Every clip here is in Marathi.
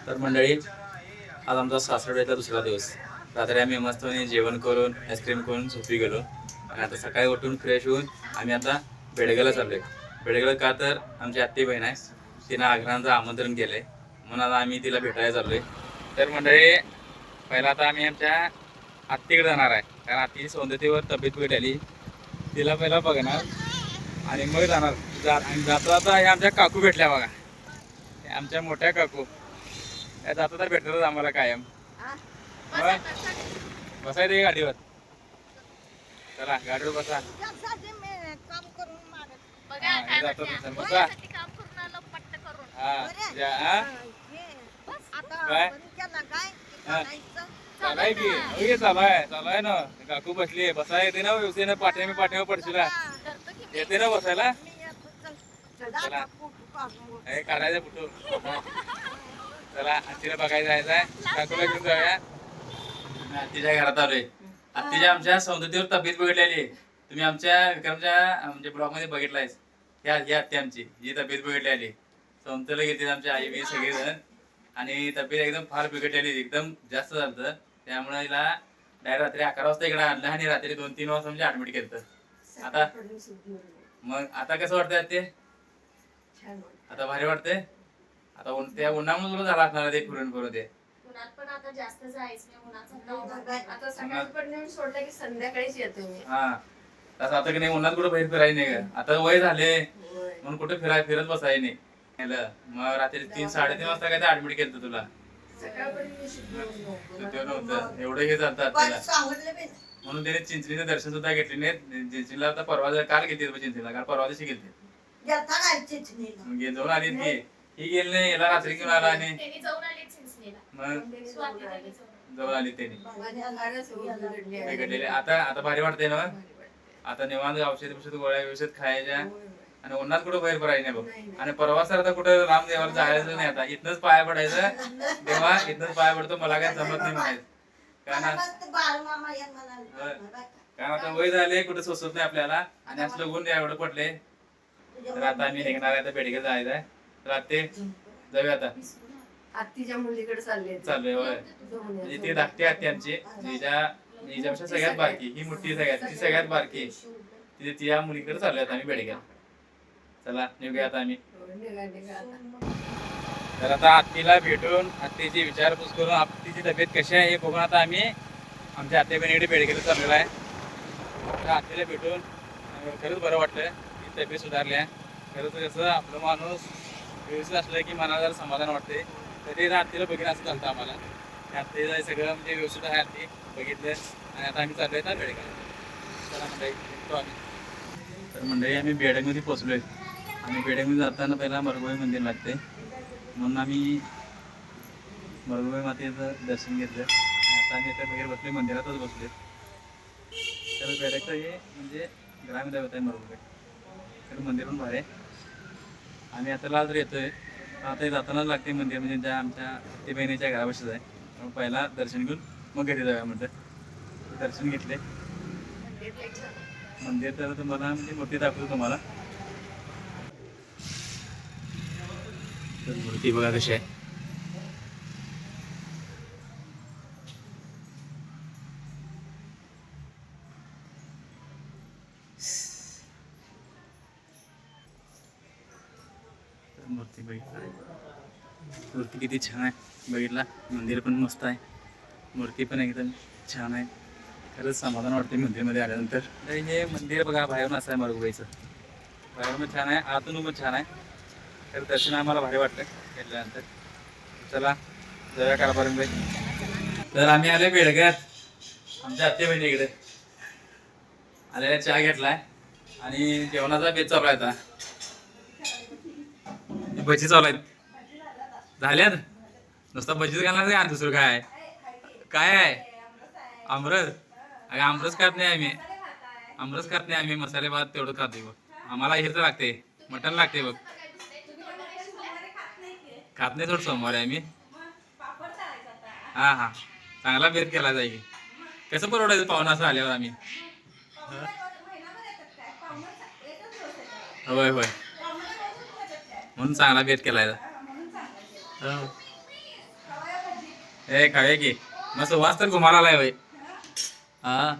तर मंडळी, आज आमचा सासरवाडीचा दुसरा दिवस. रात्री आम्ही मस्तपणे जेवण करून आईस्क्रीम करून झोपी गेलो आणि आता सकाळी उठून फ्रेश होऊन आम्ही आता बेडगेला चाललोय. बेडगेला का तर आमची आत्ती बहीण आहे, तिनं आग्रहांचं आमंत्रण केलंय म्हणून आता आम्ही तिला भेटायला चाललोय. तर मंडळी, पहिला आता आम्ही आमच्या आत्तीकडे जाणार आहे, कारण आत्तीची सौंदर्यावर तब्येत बिघडली. तिला पहिला बघणार आणि मग जाणार. जाता जाता हे आमच्या काकू भेटल्या बघा, आमच्या मोठ्या काकू. त्या जाता तर भेटतच आम्हाला कायम. मग बसायचं गाडीवर. चला गाडीवर बसा. जातो बसा. काय की चालाय ना. काकू बसली, बसाय येते ना व्यवस्थेनं. पाठ्यावर पडशील येते ना बसायला. चला काढायचा फोटो. चला आत्तीला बघायला जायचंय, काकूला घेऊन जाऊया. आत्तीच्या घरात आलोय. आत्तीच्या आमच्या सौंदर्यावर तब्येत बिघडलेली. तुम्ही आमच्या विक्रमच्या म्हणजे ब्लॉग मध्ये बघितलाय. ही आत्ती आमची जी तब्येत बिघडलेली. सौंदर्याला घेतली आमच्या आई बी सगळेजण आणि तब्येत एकदम फार बिघडलेली, एकदम जास्त झालं. त्यामुळे हिला डायरेक्ट रात्री 11 वाजता इकडे आणलं आणि रात्री 2-3 वाजता म्हणजे ऍडमिट केलं. आता मग आता कसं वाटतंय ते? आता भारी वाटतंय. आता त्या उन्हामुळे तुला झाला असणार ते फिरून ते. पण आता जास्त जायचं नाही. आता सकाळी पण नेऊन सोडलं की संध्याकाळीच येतो मी. हा तसं आता की नाही, उन्हात कुठं बाहेर फिरायचं नाही का? आता वय झाले म्हणून कुठे फिरत बसायचं नाही. मग रात्री 3-3:30 वाजता काय ऍडमिट केलं तुला? नव्हतं एवढं हे जातात त्याला, म्हणून त्याने चिंचणीचं दर्शन सुद्धा घेतले नाही. चिंचणीला आता परवा काल घेतली चिंचणीला, काल परवा दिवशी घेतली. जाऊन आली ती. ही गेली नाही, याला रात्री घेऊन आला आणि मग जाऊन आली त्यांनी. आता भारी वाटतंय ना. आता निवांत औषध गोळ्या व्यवस्थित खायच्या आणि उन्हात कुठं बाहेर पडायचं नाही बघ. आणि परवा सर आता कुठं राम देवाला जायचं नाही. आता इथनच पाया पडायचं, देवा इथनच पाया पडतो, मला काय जमत नाही म्हणायचं. कारण आता वय झाले, कुठं सोसत नाही आपल्याला आणि असलं गुण एवढं पडले. तर आता आम्ही निघणार आहे, बेडगे जायचं आहे. तर आता जाऊया. आता आत्तीच्या मुलीकडे चाललोय. होय, म्हणजे ती धाकटी आत्ती आमची, हिच्यापेक्षा सगळ्यात बारकी. ही मोठी ती सगळ्यात बारकी. तिच्या मुलीकडे चाललोय आता आम्ही बेडग्या. चला निघूया आता आम्ही. तर आता आत्तीला भेटून आत्तीची विचारपूस करून आत्तीची तब्येत कशी आहे हे बघून आता आम्ही आमच्या आत्या बहिणीकडे बेडगेला चाललेलो आहे. तर आत्तीला भेटून खरंच बरं वाटलं, ती तब्येत सुधारली आहे. खरंच कसं आपलं माणूस व्यवस्थित असलं की मनाला जरा समाधान वाटते. तर ते आत्तीला बघितलं असं चालतं आम्हाला. आत्तीचं सगळं म्हणजे व्यवस्थित आहे. आत्ती बघितलं आणि आता आम्ही चाललोय ना बेडगेला. चला मंडळी भेटतो आम्ही. तर मंडळी आम्ही बेडगमध्ये पोचलोय. आणि बेडगमध्ये जाताना पहिला मरगुबाई मंदिर लागते, म्हणून आम्ही मरगुबाई मातेचं दर्शन घेतलं. आता आम्ही इथं बाहेर बसलोय, मंदिरातच बसलोय. तर बेडगचं हे म्हणजे ग्रामदैवत आहे मरगुबाई. तर मंदिर पण भारी आहे. आम्ही आता लाल येतोय. आता जातानाच लागते मंदिर, म्हणजे त्या आमच्या ते बहिणीच्या घरापाशीच आहे. मग पहिला दर्शन घेऊन मग घरी जाऊया म्हणतं. दर्शन घेतले. मंदिर तर तुम्हाला म्हणजे मूर्ती दाखवतो तुम्हाला. तर मूर्ती बघा कशी आहे. मूर्ती बघितला, मूर्ती किती छान आहे बघितला. मंदिर पण मस्त आहे, मूर्ती पण एकदम छान आहे. खरंच समाधान वाटते मंदिरमध्ये आल्यानंतर. हे मंदिर बघा बाहेरून असं आहे मरगुबाईचं. बाहेरून छान आहे, आतून पण छान आहे. तर दर्शन आम्हाला भारी वाटतं घेतल्यानंतर. चला जाऊया कारभारीबाई. तर आम्ही आले बेडग्यात आमच्या आत्या बहिणीकडे. आलेला चहा घेतलाय आणि जेवणाचा बेत चालू आहे. आता भजी चालू आहेत. झाल्यात नुसतं भजीच घालणार नाही, दुसरं काय काय आहे? आमरस. अगं आमरस खात नाही आम्ही, आमरस खात नाही आम्ही. मसाले भात तेवढं खाते बघ. आम्हाला हेच लागते, मटण लागते बघ. खात नाही थोडं सोमवारी आम्ही. हा हा चांगला बेत केला जाईल. कसं परवडायचं पाहुणा असं आल्यावर आम्ही. होय म्हणून चांगला बेत केलाय. हे खावे की मस्त वास तर घुमाला आलाय होय. हा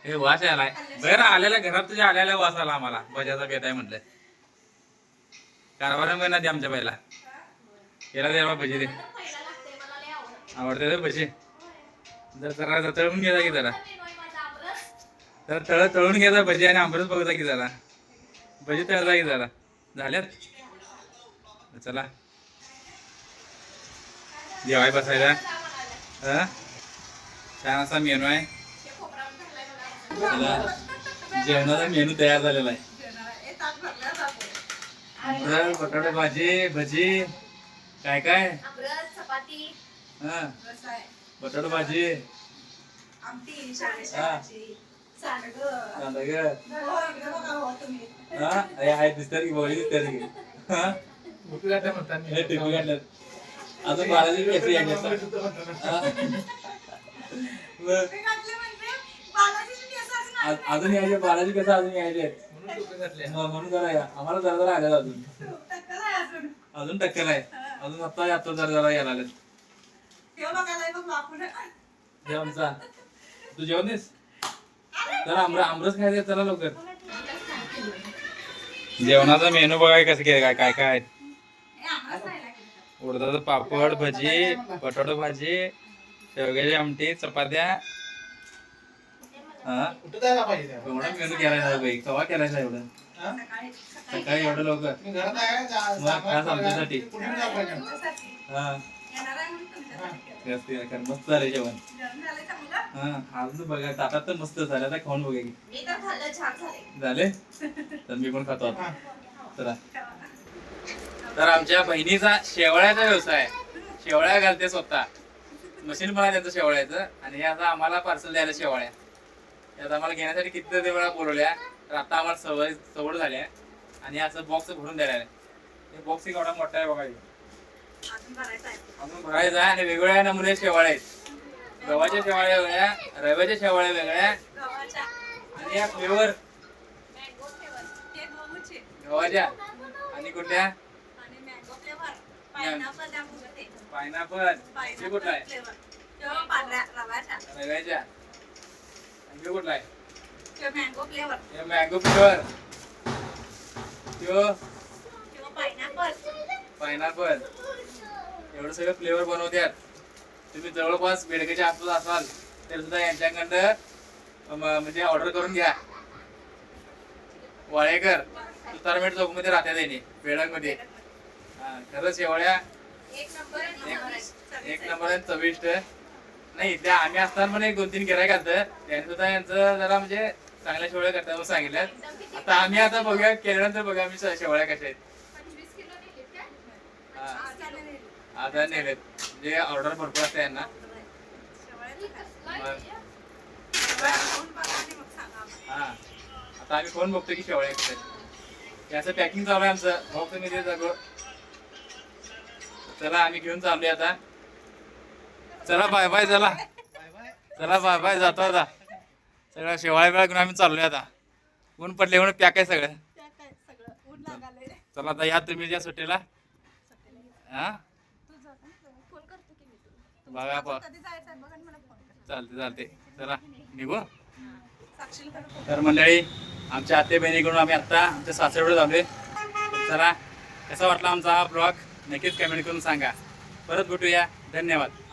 हे वास आलाय बरं आलेल्या घरात तुझ्या आलेला वास आला आम्हाला भज्याचा बेत आहे म्हटलं. कारभार महिना दे आमच्या पहिला केला दे बाबा भजी दे. पहिला लागते मला लय आवडतं. आवडते तर भजी जर जरा तळून घ्यायचा की जरा मेनू आहे माझा आमरस. तर तळून घ्यायचा भजी आणि आंबरस बघता की जरा भजी तळता की जरा झाल्यात चला जेवाय बसायला. हा छान असा मेनू आहे. हे खोबरा घातलाय मला. चला जेवणाचा मेनू तयार झालेला आहे. आमरस, बटाटे भाजी भजी काय काय आमरस चपाती हा बटाटे भाजी आमटी शेवग्याची हा. भाजी, सांडगं. कांदा ग. हो, इकडे बघा हो तुम्ही. हा हे आहे दिसतात की बघली दिसतात की हा हे टिपी काढल्यात अजून बाळाची केसरी आहे हा. बरं. ते घातले म्हणजे बालाजीची केस अजून आली अजून यायचे बाळाची कसं अजून यायचे म्हणून जरा या आम्हाला जरा जरा आल्या अजून नाही. टक्कल आहे अजून. अजून टक्कल आहे अजून आता जरा जरा यायला आलेत. हे बघायला बघ बापून. जेवणचा तू जेवण देस जरा आमरस खायचं चला लवकर. जेवणाचा मेनू बघाय कसं काय काय काय हे आम्हालाच नाही लागलं. उडदाचं पापड भजी बटाटो भाजी शेवग्याची आमटी चपात्या हा कुठं जायला पाहिजे एवढा मेनू केलाय बाई कवा केलाय एवढं सकाळी सकाळी एवढं लवकर मी घरात आहे मग खास आमच्यासाठी. कुठे जायला पाहिजे तुमच्यासाठी. हा येणार आहे म्हणून तुमच्यासाठी केलं. जास्त आहे, कारण मस्त झालं जेवण. जेवण झालंय चांगलं? हा अजून बघा ताटात तर मस्त झालं आता खाऊन बघा की मी तर खाल्लं छान झाले. झाले तर मी पण खातो आता चला. तर आमच्या बहिणीचा शेवळ्याचा व्यवसाय आहे. शेवळ्या घालते स्वतः मशीन पण आहे त्यांचं शेवळ्याचं आणि हे आता आम्हाला पार्सल द्यायला शेवळ्या यात आम्हाला घेण्यासाठी किती वेळा बोलवल्या तर आता आम्हाला सवड झाली आहे आणि असं बॉक्स भरून द्यायला आहे. हे बॉक्स एक एवढा मोठा आहे बघा हे. अजून भरायचं आहे. अजून भरायचं आहे आणि वेगवेगळ्या नमुने शेवाळ्या आहेत. गव्हाच्या शेवाळ्या वेगळ्या रव्याच्या शेवाळ्या वेगळ्या गव्हाच्या. आणि या फ्लेवर मँगो फ्लेवर. ते गहूचे. गव्हाच्या आणि कुठल्या आणि मँगो फ्लेवर. पायनॅपल द्या बघा ते. पायनॅपल हे कुठला आहे फ्लेवर. तो पांढऱ्या रव्याच्या. रव्याच्या आणि हे कुठला आहे तो मँगो फ्लेवर. हे मँगो फ्लेवर त्यो किंवा पायनॅपल. पायनॅपल एवढं सगळं फ्लेवर बनवतात. तुम्ही जवळपास बेडकेच्या आसपास असाल तर सुद्धा यांच्याकडं म्हणजे ऑर्डर करून घ्या. वाळेकर सुतारमेट चौकमध्ये राहतात त्यांनी बेडकमध्ये. हा खरंच शेवळ्या एक नंबर आणि चविष्ट. एक नंबर आहे चविष्ट. नाही त्या आम्ही असताना पण एक 2-3 गिरायक आलतं त्यांनी सुद्धा यांचं जरा म्हणजे चांगल्या शेवळ्या करतात म्हणून सांगितल्यात. एकदम किती? आता आम्ही आता बघूया केल्यानंतर बघा आम्ही शेवळ्या कशा आहेत. 25 किलो नेलीत काय? हा. 25 किलो. आता नेलेत म्हणजे ऑर्डर भरपूर असते यांना. ही कसला मग. आहे? खाऊन बघा आणि मग सांगा आम्हाला. हा आता आम्ही फोन बघतो की शेवळ्या कशा आहेत. याचं पॅकिंग चालू आहे आमचं बॉक्स मी देत जातो. चला आम्ही घेऊन चाललोय आता. चला बाय बाय चला चला बाय बाय जातो आता. सगळ्या शेवाळ्या वेळा घेऊन आम्ही चाललोय आता. ऊन पडले म्हणून पॅक आहे सगळं. त्या काय सगळं ऊन लागायलंय. चला आता या तुम्ही या सुट्टीला हा तू जा ना. फोन करतो की मी तुला. बघा बा कधी जायचं आहे बघा आणि मला फोन करा. चालते चला निघू. साक्षीला फोन तर मंडळी आमच्या आते बहिणीकडून आम्ही आता आमच्या सासऱ्याकडे झालोय. चला कसा वाटला आमचा हा ब्लॉग नक्कीच कमेंट करून सांगा. परत भेटूया. धन्यवाद.